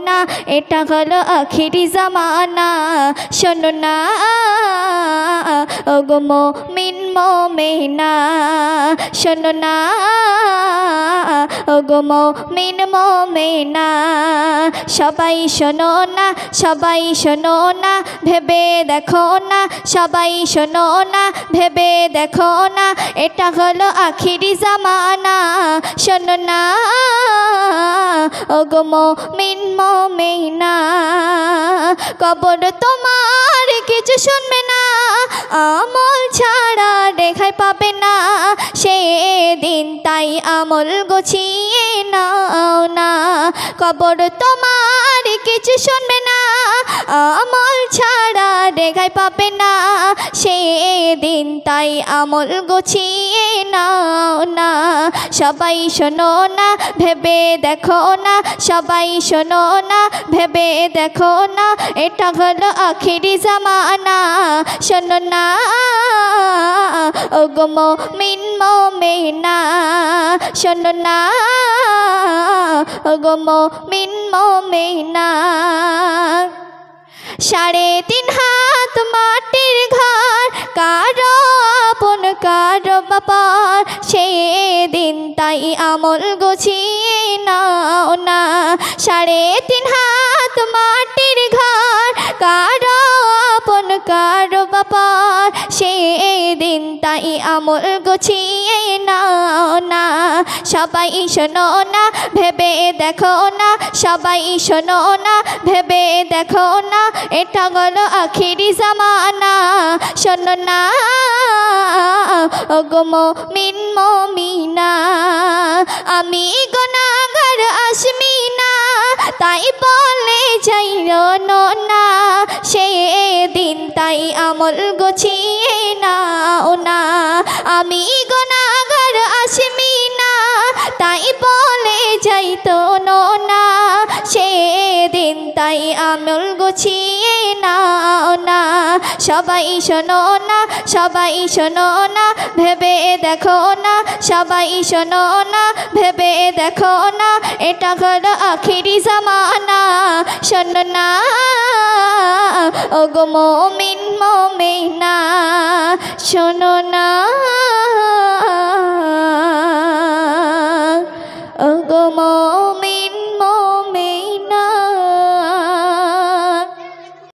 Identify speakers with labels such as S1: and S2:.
S1: না এটা হলো আখিরি জামানা শোনো না ওগো মুমিন মুমিনা শোনো না ওগো মুমিন মুমিনা সবাই শোনো না সবাই শোনো না ভেবে দেখো না সবাই শোনো না ভেবে দেখো না এটা হলো আখিরি জামানা শোনো না ওগো মুমিন মুমিনা কবর তোমার কিছু শুনবে না আমল ছাড়া রেখাই পাবে না সেদিন তাই আমল গুছিয়ে নাও না কবর তোমার কিছু শুনবে না আমল ছাড়া রেখাই পাবে না সেদিন তাই আমল গুছিয়ে নাও না সবাই শোনো না ভেবে দেখো না সবাই শোনো না ভেবে দেখো না এটা হলো আখিরি জামানা শোনো না ওগো মুমিন মুমিনা শোনো না ওগো মুমিন মুমিনা 3.5 হাত মাটির ঘর কারো আপন কারো বাবার সেদিন তাই আমল গুছিয়ে নাও না 3.5 হাত মাটির ঘর কারো আপন কারো বাবার সেদিন তাই আমল গুছিয়ে নাও না সবাই শোনো না ভেবে দেখো না সবাই শোনো না ভেবে দেখো না এটা হলো আখিরি জামানা শোনো না ওগো মুমিন মুমিনা আমি গুনাহগার আসমিনা তাই বলে যাইও না সেদিন তাই আমল গুছিয়ে নাও না আমি গুনাহগার আসমিনা তাই বলে যাইতো না সেদিন তাই আমল গুছিয়ে নাও না সবাই শোনো না সবাই শোনো না ভেবে দেখো না সবাই শোনো না ভেবে দেখো না এটা হলো আখিরি জামানা শোনো না ওগো মুমিন মুমিনা শোনো না।